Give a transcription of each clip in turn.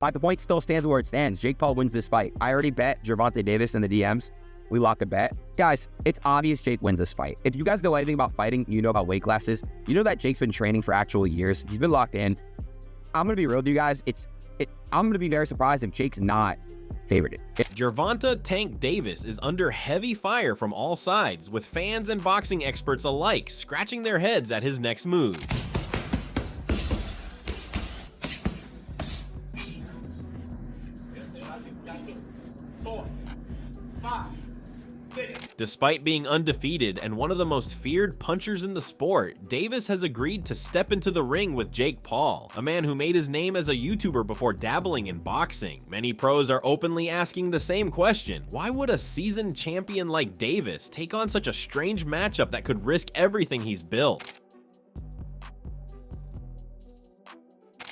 But the point still stands where it stands. Jake Paul wins this fight. I already bet Gervonta Davis in the DMs. We lock a bet. Guys, it's obvious Jake wins this fight. If you guys know anything about fighting, you know about weight classes. You know that Jake's been training for actual years. He's been locked in. I'm going to be real with you guys. I'm going to be very surprised if Jake's not favored. Gervonta Tank Davis is under heavy fire from all sides, with fans and boxing experts alike scratching their heads at his next move. Despite being undefeated and one of the most feared punchers in the sport, Davis has agreed to step into the ring with Jake Paul, a man who made his name as a YouTuber before dabbling in boxing. Many pros are openly asking the same question: why would a seasoned champion like Davis take on such a strange matchup that could risk everything he's built?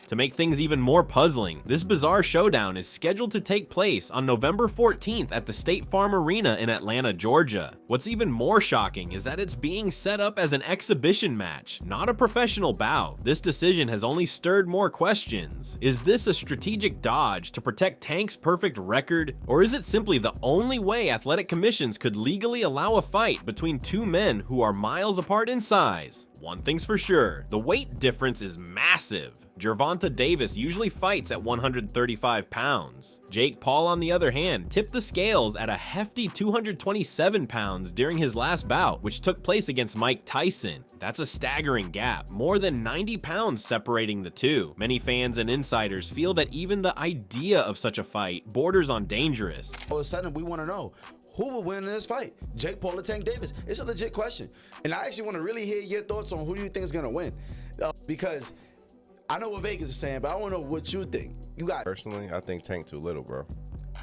To make things even more puzzling, this bizarre showdown is scheduled to take place on November 14th at the State Farm Arena in Atlanta, Georgia. What's even more shocking is that it's being set up as an exhibition match, not a professional bout. This decision has only stirred more questions. Is this a strategic dodge to protect Tank's perfect record? Or is it simply the only way athletic commissions could legally allow a fight between two men who are miles apart in size? One thing's for sure, the weight difference is massive. Gervonta Davis usually fights at 135 pounds. Jake Paul, on the other hand, tipped the scales at a hefty 227 pounds during his last bout, which took place against Mike Tyson. That's a staggering gap, more than 90 pounds separating the two. Many fans and insiders feel that even the idea of such a fight borders on dangerous. All of a sudden, we want to know, who will win in this fight? Jake Paul or Tank Davis? It's a legit question. And I actually want to really hear your thoughts on who do you think is going to win. Because I know what Vegas is saying, but I want to know what you think. You got Personally, I think Tank too little, bro.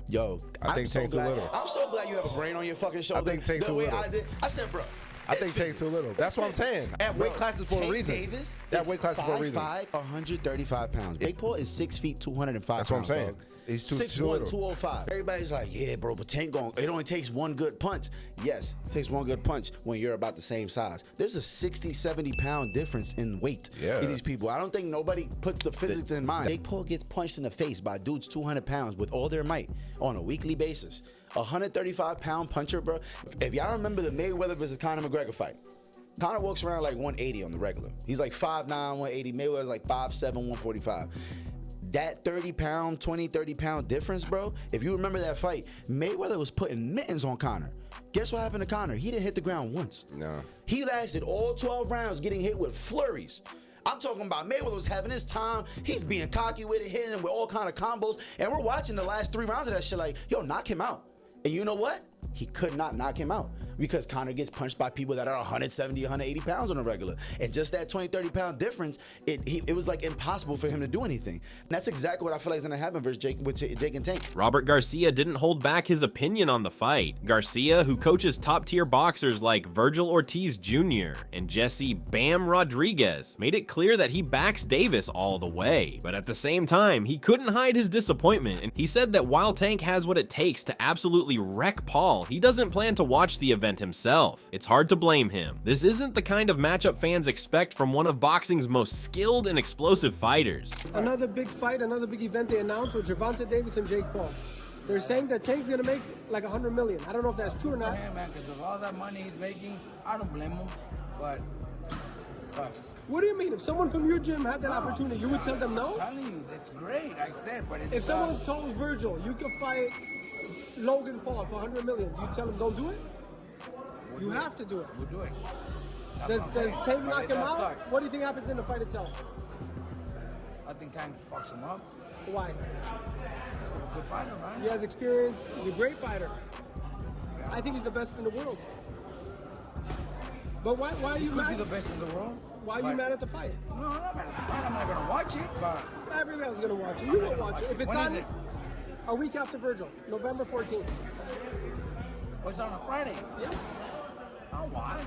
Yo, I think Tank too little. I'm so glad you have a brain on your fucking shoulder. I think Tank too little. I said, bro. I think Tank's too little. That's what I'm saying. That weight class is for a reason. Davis that weight class is for a reason. 5'5", 135 pounds. Jake Paul is 6 feet, 205 That's what I'm pounds, saying. Dog. He's too 6'1", little. 205. Everybody's like, yeah, bro, but Tank it only takes one good punch. Yes, it takes one good punch when you're about the same size. There's a 60, 70 pound difference in weight in these people. I don't think nobody puts the physics in mind. Jake Paul gets punched in the face by dudes 200 pounds with all their might on a weekly basis. A 135 pound puncher, bro. If y'all remember the Mayweather versus Conor McGregor fight, Conor walks around like 180 on the regular. He's like 5'9", 180. Mayweather's like 5'7", 145. That 30 pound, 20, 30 pound difference, bro. If you remember that fight, Mayweather was putting mittens on Conor. Guess what happened to Conor? He didn't hit the ground once. No. He lasted all 12 rounds getting hit with flurries. I'm talking about Mayweather was having his time. He's being cocky with it, hitting him with all kind of combos. And we're watching the last 3 rounds of that shit like, yo, knock him out. And you know what? He could not knock him out because Conor gets punched by people that are 170, 180 pounds on a regular. And just that 20, 30 pound difference, it was like impossible for him to do anything. And that's exactly what I feel like is gonna happen versus Jake and Tank. Robert Garcia didn't hold back his opinion on the fight. Garcia, who coaches top-tier boxers like Virgil Ortiz Jr. and Jesse Bam Rodriguez, made it clear that he backs Davis all the way. But at the same time, he couldn't hide his disappointment, and he said that while Tank has what it takes to absolutely wreck Paul, he doesn't plan to watch the event himself. It's hard to blame him. This isn't the kind of matchup fans expect from one of boxing's most skilled and explosive fighters. Another big fight, another big event they announced with Gervonta Davis and Jake Paul. They're saying that Tank's gonna make like 100 million. I don't know if that's true or not. Yeah, man, because of all that money he's making, I don't blame him, but sucks. What do you mean? If someone from your gym had that opportunity, you would tell them no? I'm telling you, that's great, I said, but it's... If someone told Virgil, you could fight Logan Paul for 100 million, do you tell him don't do it? You have to do it. We'll do it. Does Tank knock him out? What do you think happens in the fight itself? I think Tank fucks him up. Why? He's a good fighter, man. He has experience. He's a great fighter. I think he's the best in the world. But why are you mad? He's the best in the world. Why are you mad at the fight? No, I'm not mad at the fight. I'm not going to watch it, but... Everybody's going to watch it. You will watch it. If it's when on is it? A week after Virgil, November 14th. Oh, it's on a Friday? Yeah. I'll watch.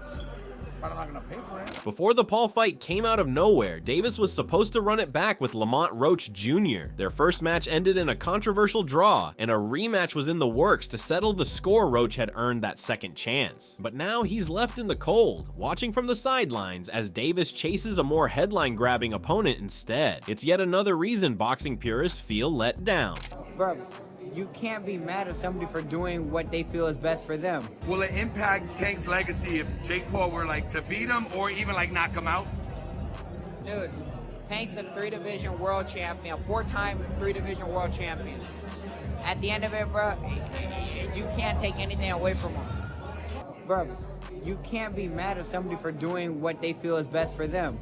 but I'm not gonna pay for it. Before the Paul fight came out of nowhere, Davis was supposed to run it back with Lamont Roach Jr. Their first match ended in a controversial draw, and a rematch was in the works to settle the score Roach had earned that second chance. But now he's left in the cold, watching from the sidelines as Davis chases a more headline-grabbing opponent instead. It's yet another reason boxing purists feel let down. Bro, you can't be mad at somebody for doing what they feel is best for them. Will it impact Tank's legacy if Jake Paul were like to beat him or even like knock him out? Dude, Tank's a 3-division world champion, a 4-time 3-division world champion. At the end of it, bro, you can't take anything away from him. Bro, you can't be mad at somebody for doing what they feel is best for them.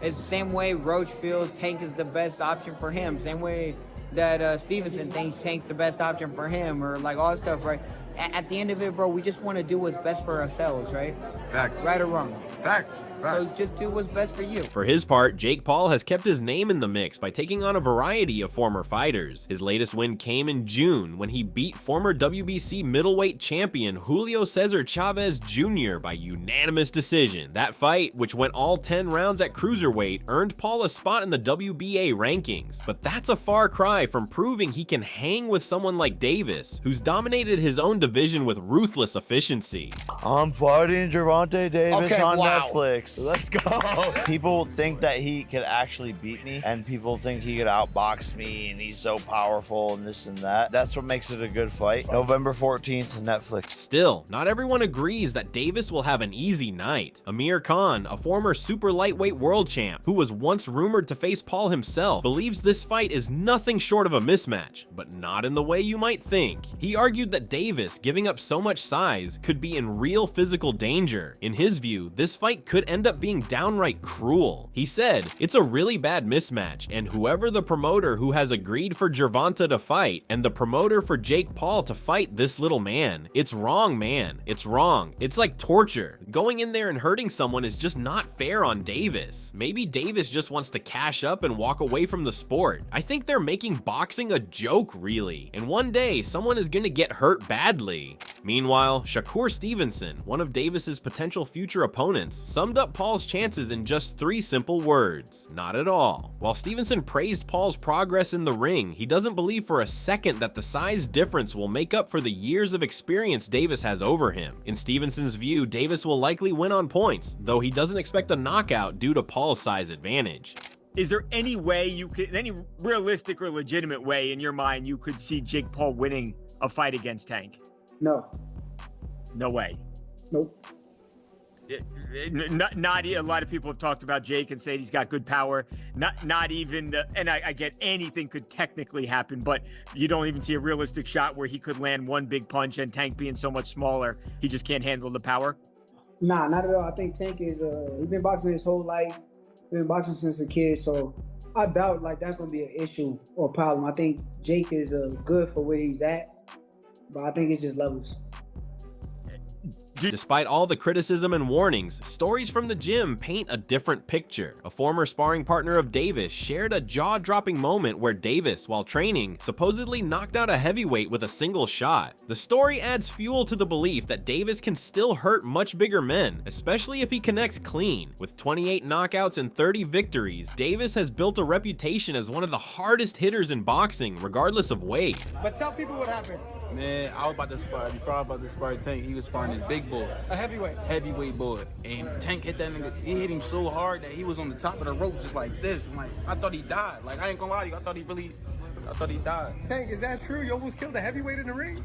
It's the same way Roach feels Tank is the best option for him, same way that Stevenson thinks Tank's the best option for him, or like all that stuff, right? At the end of it, bro, we just want to do what's best for ourselves, right? Facts. Right or wrong. Facts. So just do what's best for you. For his part, Jake Paul has kept his name in the mix by taking on a variety of former fighters. His latest win came in June when he beat former WBC middleweight champion Julio Cesar Chavez Jr. by unanimous decision. That fight, which went all 10 rounds at cruiserweight, earned Paul a spot in the WBA rankings. But that's a far cry from proving he can hang with someone like Davis, who's dominated his own division with ruthless efficiency. I'm fighting Gervonta Davis on wow. Netflix. Let's go. People think that he could actually beat me, and people think he could outbox me, and he's so powerful and this and that. That's what makes it a good fight. November 14th, Netflix. Still, not everyone agrees that Davis will have an easy night. Amir Khan, a former super lightweight world champ who was once rumored to face Paul himself, believes this fight is nothing short of a mismatch, but not in the way you might think. He argued that Davis, giving up so much size, could be in real physical danger. In his view, this fight could end up being downright cruel. He said, "It's a really bad mismatch, and whoever the promoter who has agreed for Gervonta to fight and the promoter for Jake Paul to fight this little man, it's wrong, man. It's wrong. It's like torture. Going in there and hurting someone is just not fair on Davis. Maybe Davis just wants to cash up and walk away from the sport. I think they're making boxing a joke, really, and one day someone is gonna get hurt badly." Meanwhile, Shakur Stevenson, one of Davis's potential future opponents, summed up Paul's chances in just 3 simple words: not at all. While Stevenson praised Paul's progress in the ring, he doesn't believe for a second that the size difference will make up for the years of experience Davis has over him. In Stevenson's view, Davis will likely win on points, though he doesn't expect a knockout due to Paul's size advantage. Is there any way you could, any realistic or legitimate way in your mind you could see Jake Paul winning a fight against Tank? No. No way. Nope. Not a lot of people have talked about Jake and said he's got good power. Not even the, and I get anything could technically happen, but you don't even see a realistic shot where he could land one big punch, and Tank being so much smaller, he just can't handle the power. Nah, not at all. I think Tank is he's been boxing his whole life. He's been boxing since a kid, so I doubt like that's gonna be an issue or problem. I think Jake is good for where he's at, but I think it's just levels. Despite all the criticism and warnings, stories from the gym paint a different picture. A former sparring partner of Davis shared a jaw-dropping moment where Davis, while training, supposedly knocked out a heavyweight with a single shot. The story adds fuel to the belief that Davis can still hurt much bigger men, especially if he connects clean. With 28 knockouts and 30 victories, Davis has built a reputation as one of the hardest hitters in boxing, regardless of weight. But tell people what happened. Man, I was about to spar. Before I was about to spar Tank, he was sparring this big boy. A heavyweight. Heavyweight boy. And Tank hit that nigga. He hit him so hard that he was on the top of the rope just like this. And like, I thought he died. Like, I ain't gonna lie to you. I thought he died. Tank, is that true? You almost killed a heavyweight in the ring?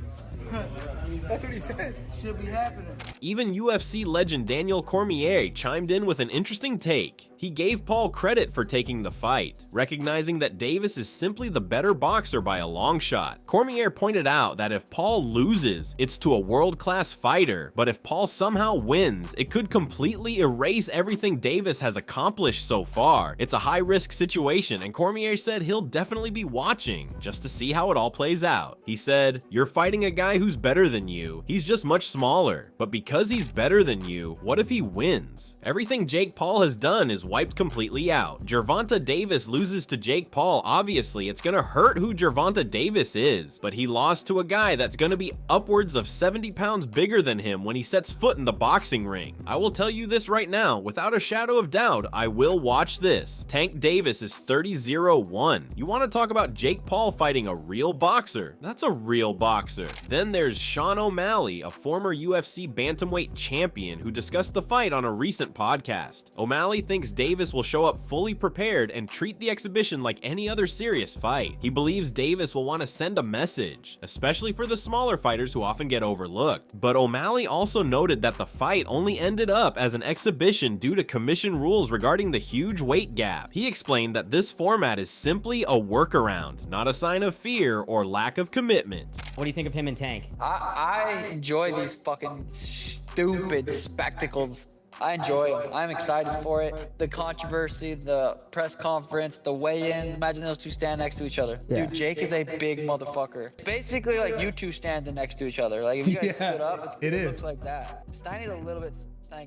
That's what he said. Should be happening. Even UFC legend Daniel Cormier chimed in with an interesting take. He gave Paul credit for taking the fight, recognizing that Davis is simply the better boxer by a long shot. Cormier pointed out that if Paul loses, it's to a world-class fighter, but if Paul somehow wins, it could completely erase everything Davis has accomplished so far. It's a high-risk situation, and Cormier said he'll definitely be watching just to see how it all plays out. He said, "You're fighting a guy guy who's better than you. He's just much smaller. But because he's better than you, what if he wins? Everything Jake Paul has done is wiped completely out. Gervonta Davis loses to Jake Paul. Obviously, it's gonna hurt who Gervonta Davis is, but he lost to a guy that's gonna be upwards of 70 pounds bigger than him when he sets foot in the boxing ring. I will tell you this right now, without a shadow of doubt, I will watch this. Tank Davis is 30-0-1. You want to talk about Jake Paul fighting a real boxer? That's a real boxer. Then there's Sean O'Malley, a former UFC bantamweight champion who discussed the fight on a recent podcast. O'Malley thinks Davis will show up fully prepared and treat the exhibition like any other serious fight. He believes Davis will want to send a message, especially for the smaller fighters who often get overlooked. But O'Malley also noted that the fight only ended up as an exhibition due to commission rules regarding the huge weight gap. He explained that this format is simply a workaround, not a sign of fear or lack of commitment. What do you think of him and Tank? I enjoy these fucking stupid spectacles. I enjoy them. I'm excited for it. The controversy, the press conference, the weigh-ins. Imagine those two stand next to each other. Yeah. Dude, Jake is a big motherfucker. Basically, like you two standing next to each other. Like if you guys stood up, it looks like that. Steiny's a little bit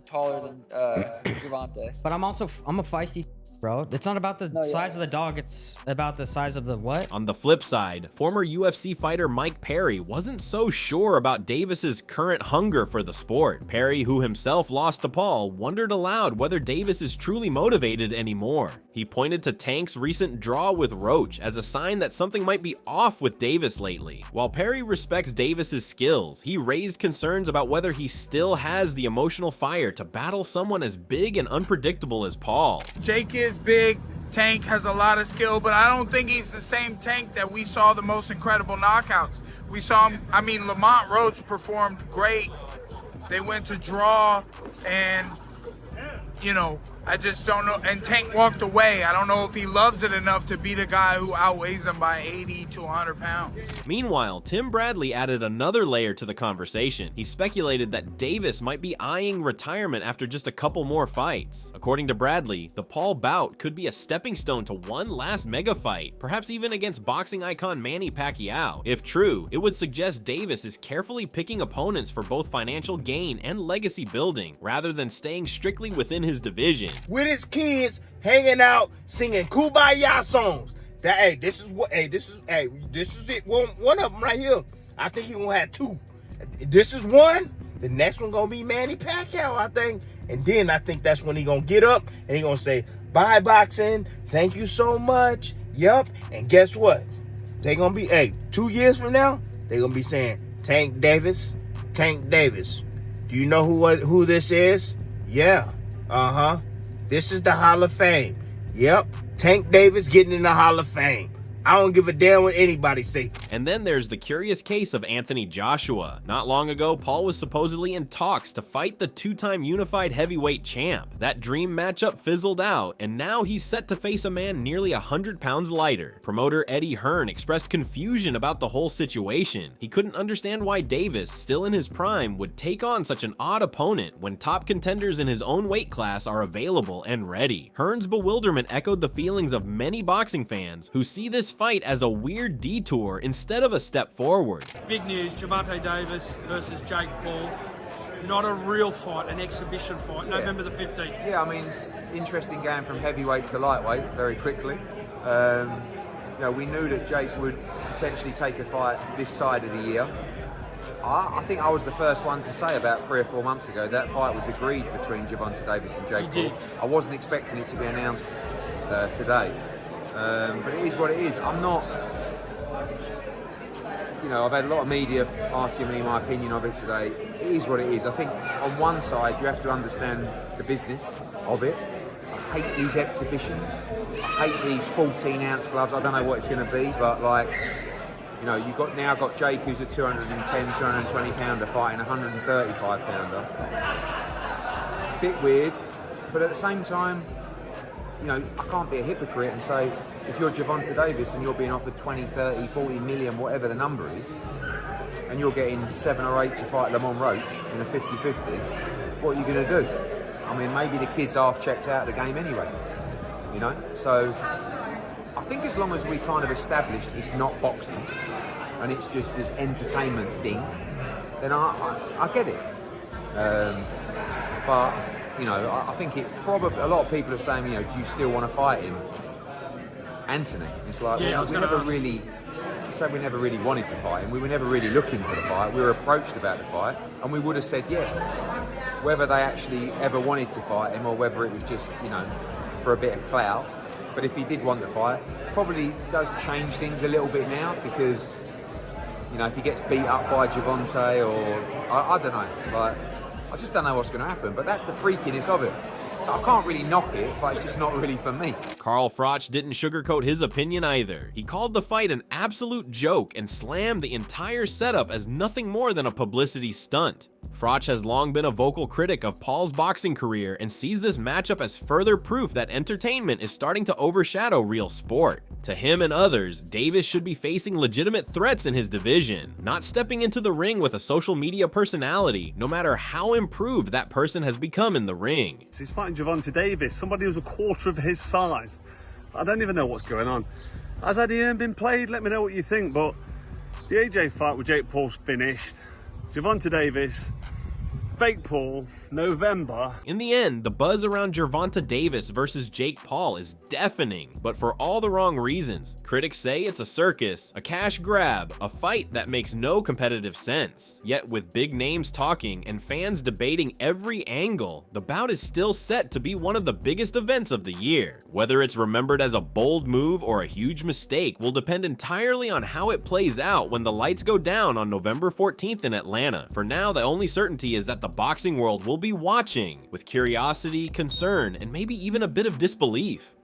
taller than Gervonta. But I'm a feisty bro. It's not about the size of the dog, it's about the size of the what? On the flip side, former UFC fighter Mike Perry wasn't so sure about Davis's current hunger for the sport. Perry, who himself lost to Paul, wondered aloud whether Davis is truly motivated anymore. He pointed to Tank's recent draw with Roach as a sign that something might be off with Davis lately. While Perry respects Davis's skills, he raised concerns about whether he still has the emotional fire to battle someone as big and unpredictable as Paul. Jake is big. Tank has a lot of skill, but I don't think he's the same Tank that we saw the most incredible knockouts. We saw him, I mean, Lamont Roach performed great. They went to draw and, you know, I just don't know. And Tank walked away. I don't know if he loves it enough to beat a guy who outweighs him by 80 to 100 pounds. Meanwhile, Tim Bradley added another layer to the conversation. He speculated that Davis might be eyeing retirement after just a couple more fights. According to Bradley, the Paul bout could be a stepping stone to one last mega fight, perhaps even against boxing icon Manny Pacquiao. If true, it would suggest Davis is carefully picking opponents for both financial gain and legacy building, rather than staying strictly within his division. With his kids hanging out singing Kumbaya songs. This is it. One of them right here. I think he gonna have two. This is one. The next one gonna be Manny Pacquiao, I think. And then I think that's when he gonna get up and he gonna say, bye boxing, thank you so much. Yup. And guess what? They gonna be 2 years from now, they gonna be saying, Tank Davis. Do you know who this is? Yeah. This is the Hall of Fame. Yep. Tank Davis getting in the Hall of Fame. I don't give a damn what anybody say. And then there's the curious case of Anthony Joshua. Not long ago, Paul was supposedly in talks to fight the two-time unified heavyweight champ. That dream matchup fizzled out, and now he's set to face a man nearly 100 pounds lighter. Promoter Eddie Hearn expressed confusion about the whole situation. He couldn't understand why Davis, still in his prime, would take on such an odd opponent when top contenders in his own weight class are available and ready. Hearn's bewilderment echoed the feelings of many boxing fans who see this fight as a weird detour instead of a step forward. Big news, Gervonta Davis versus Jake Paul. Not a real fight, an exhibition fight, November the 15th. Yeah, I mean, it's interesting going from heavyweight to lightweight very quickly. We knew that Jake would potentially take a fight this side of the year. I think I was the first one to say about 3 or 4 months ago that fight was agreed between Gervonta Davis and Jake Paul. I wasn't expecting it to be announced today. But it is what it is. I'm not, I've had a lot of media asking me my opinion of it today. It is what it is. I think on one side you have to understand the business of it. I hate these exhibitions. I hate these 14-ounce gloves. I don't know what it's going to be, but you've now got Jake, who's a 210, 220 pounder fighting a 135 pounder. Bit weird, but at the same time, I can't be a hypocrite and say, if you're Gervonta Davis and you're being offered 20, 30, 40 million, whatever the number is, and you're getting 7 or 8 to fight Lamont Roach in a 50-50, what are you going to do? I mean, maybe the kid's half checked out of the game anyway, So I think as long as we kind of established it's not boxing, and it's just this entertainment thing, then I get it. But you know, I think it probably, a lot of people are saying, you know, do you still want to fight him, Anthony? It's like, yeah, we never really wanted to fight him. We were never really looking for the fight. We were approached about the fight, and we would have said yes. Whether they actually ever wanted to fight him or whether it was just, you know, for a bit of clout. But if he did want to fight, probably does change things a little bit now, because, you know, if he gets beat up by Gervonta, or I don't know, like, I just don't know what's going to happen. But that's the freakiness of it. So I can't really knock it, but it's just not really for me. Carl Froch didn't sugarcoat his opinion either. He called the fight an absolute joke and slammed the entire setup as nothing more than a publicity stunt. Froch has long been a vocal critic of Paul's boxing career and sees this matchup as further proof that entertainment is starting to overshadow real sport. To him and others, Davis should be facing legitimate threats in his division, not stepping into the ring with a social media personality, no matter how improved that person has become in the ring. He's fighting Gervonta Davis, somebody who's a quarter of his size. I don't even know what's going on. Has Eddie Hearn been played? Let me know what you think, but the AJ fight with Jake Paul's finished. Gervonta Davis, fake Paul, November. In the end, the buzz around Gervonta Davis versus Jake Paul is deafening, but for all the wrong reasons. Critics say it's a circus, a cash grab, a fight that makes no competitive sense. Yet with big names talking and fans debating every angle, the bout is still set to be one of the biggest events of the year. Whether it's remembered as a bold move or a huge mistake will depend entirely on how it plays out when the lights go down on November 14th in Atlanta. For now, the only certainty is that the boxing world will be watching with curiosity, concern, and maybe even a bit of disbelief.